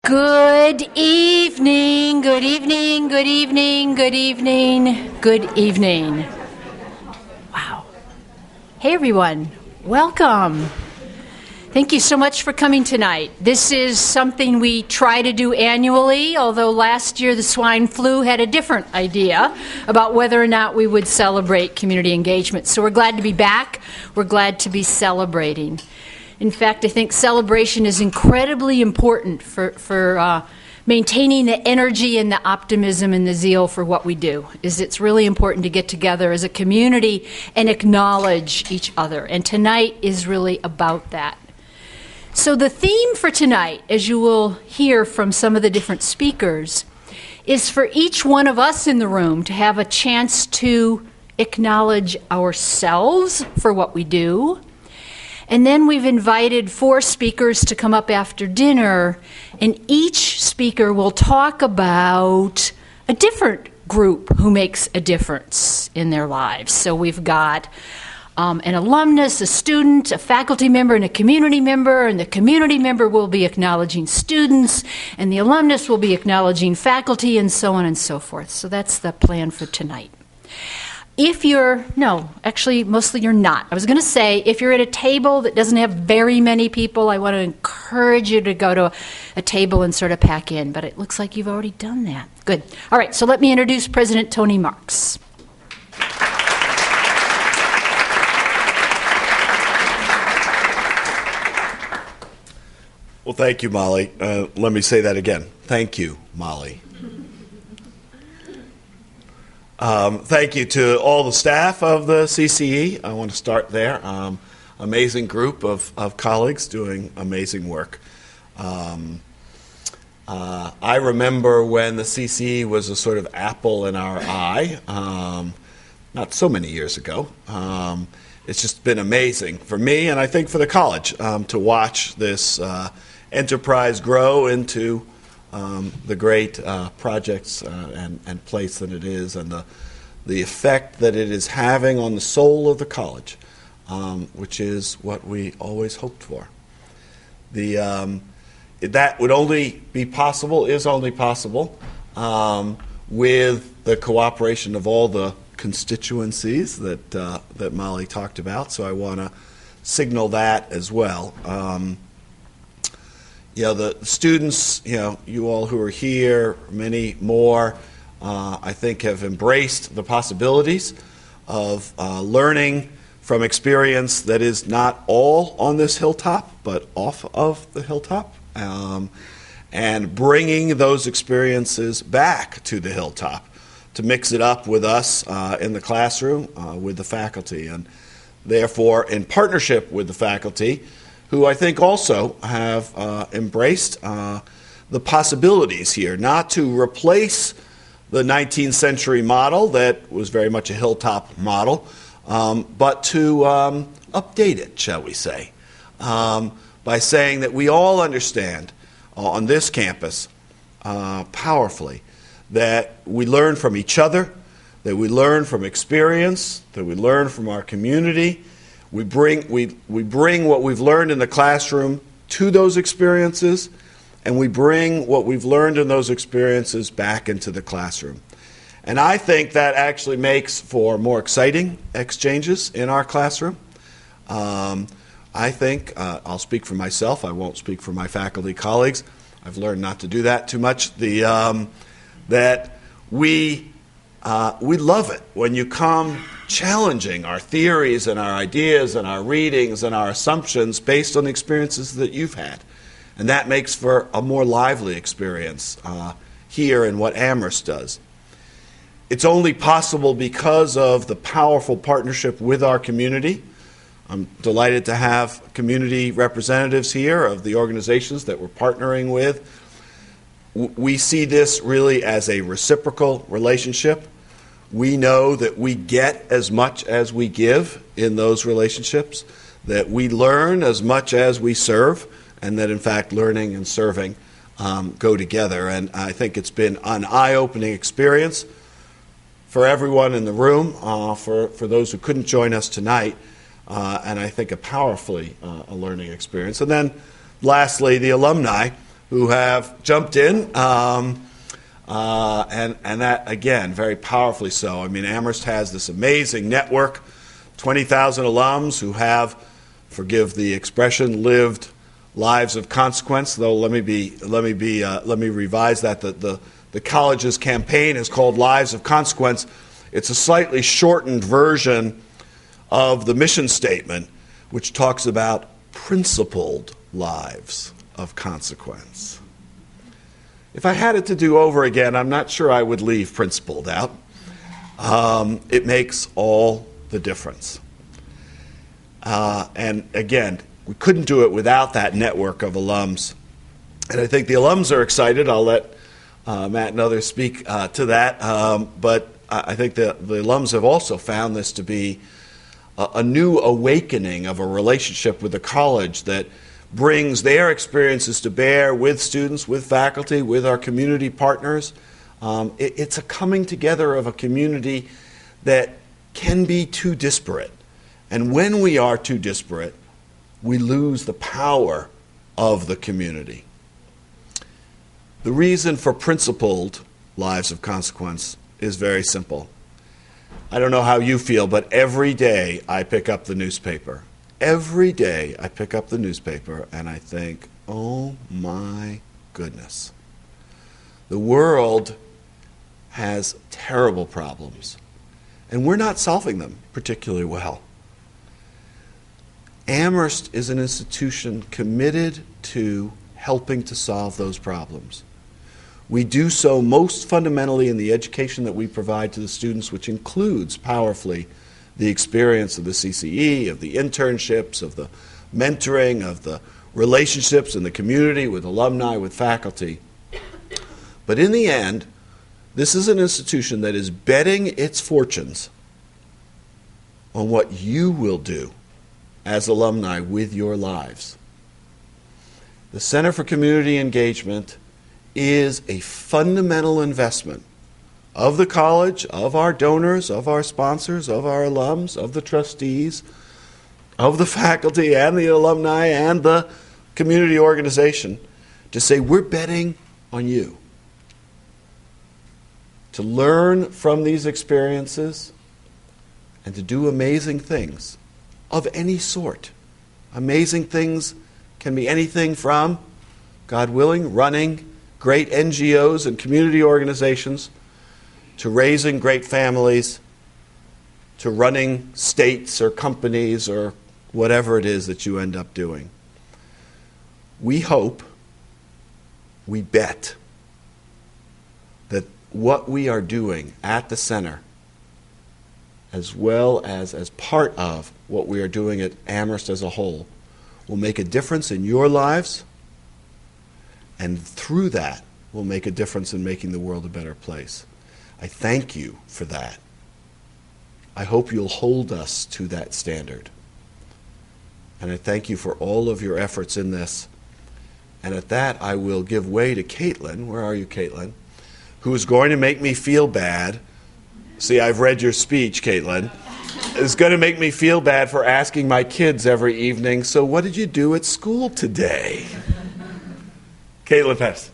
Good evening, good evening, good evening, good evening, good evening. Wow. Hey everyone, welcome. Thank you so much for coming tonight. This is something we try to do annually, although last year the swine flu had a different idea about whether or not we would celebrate community engagement. So we're glad to be back. We're glad to be celebrating. In fact, I think celebration is incredibly important for maintaining the energy and the optimism and the zeal for what we do. It's really important to get together as a community and acknowledge each other. And tonight is really about that. So the theme for tonight, as you will hear from some of the different speakers, is for each one of us in the room to have a chance to acknowledge ourselves for what we do. And then we've invited 4 speakers to come up after dinner, and each speaker will talk about a different group who makes a difference in their lives. So we've got an alumnus, a student, a faculty member, and a community member, and the community member will be acknowledging students, and the alumnus will be acknowledging faculty, and so on and so forth. So that's the plan for tonight. Mostly you're not. I was going to say, if you're at a table that doesn't have very many people, I want to encourage you to go to a table and sort of pack in, but it looks like you've already done that. Good. All right, so let me introduce President Tony Marx. Well, thank you, Molly. Let me say that again. Thank you, Molly. Thank you to all the staff of the CCE. I want to start there. Amazing group of colleagues doing amazing work. I remember when the CCE was a sort of apple in our eye, not so many years ago. It's just been amazing for me, and I think for the college, to watch this enterprise grow into the great projects and place that it is, and the effect that it is having on the soul of the college, which is what we always hoped for. That would only be possible, is only possible, with the cooperation of all the constituencies that Molly talked about. So I want to signal that as well. The students, you all who are here, many more, I think have embraced the possibilities of learning from experience that is not all on this hilltop, but off of the hilltop, and bringing those experiences back to the hilltop to mix it up with us in the classroom, with the faculty, and therefore in partnership with the faculty, who I think also have embraced the possibilities here, not to replace the 19th century model that was very much a hilltop model, but to update it, shall we say, by saying that we all understand on this campus powerfully that we learn from each other, that we learn from experience, that we learn from our community. We bring what we've learned in the classroom to those experiences, and we bring what we've learned in those experiences back into the classroom. And I think that actually makes for more exciting exchanges in our classroom. I think, I'll speak for myself, I won't speak for my faculty colleagues. I've learned not to do that too much. That we love it when you come challenging our theories and our ideas and our readings and our assumptions based on the experiences that you've had. And that makes for a more lively experience here in what Amherst does. It's only possible because of the powerful partnership with our community. I'm delighted to have community representatives here of the organizations that we're partnering with. We see this really as a reciprocal relationship. We know that we get as much as we give in those relationships, that we learn as much as we serve, and that, in fact, learning and serving go together. And I think it's been an eye-opening experience for everyone in the room, for those who couldn't join us tonight, and I think a powerfully a learning experience. And then, lastly, the alumni who have jumped in, and that, again, very powerfully so. I mean, Amherst has this amazing network, 20,000 alums who have, forgive the expression, lived lives of consequence. Though let me revise that. The college's campaign is called Lives of Consequence. It's a slightly shortened version of the mission statement, which talks about principled lives of consequence. If I had it to do over again, I'm not sure I would leave principled out. It makes all the difference. And again, we couldn't do it without that network of alums. And I think the alums are excited. I'll let Matt and others speak to that. But I think the alums have also found this to be a new awakening of a relationship with the college that brings their experiences to bear with students, with faculty, with our community partners. It's a coming together of a community that can be too disparate. And when we are too disparate, we lose the power of the community. The reason for principled lives of consequence is very simple. I don't know how you feel, but every day I pick up the newspaper. Every day I pick up the newspaper and I think, oh my goodness. The world has terrible problems, and we're not solving them particularly well. Amherst is an institution committed to helping to solve those problems. We do so most fundamentally in the education that we provide to the students, which includes powerfully the experience of the CCE, of the internships, of the mentoring, of the relationships in the community with alumni, with faculty. But in the end, this is an institution that is betting its fortunes on what you will do as alumni with your lives. The Center for Community Engagement is a fundamental investment of the college, of our donors, of our sponsors, of our alums, of the trustees, of the faculty and the alumni and the community organization to say we're betting on you to learn from these experiences and to do amazing things of any sort. Amazing things can be anything from, God willing, running great NGOs and community organizations, to raising great families, to running states or companies or whatever it is that you end up doing. We hope, we bet, that what we are doing at the center, as well as part of what we are doing at Amherst as a whole, will make a difference in your lives, and through that will make a difference in making the world a better place. I thank you for that. I hope you'll hold us to that standard. And I thank you for all of your efforts in this. And at that, I will give way to Caitlin. Where are you, Caitlin? Who is going to make me feel bad. See, I've read your speech, Caitlin. It's going to make me feel bad for asking my kids every evening, so what did you do at school today? Caitlin Pest.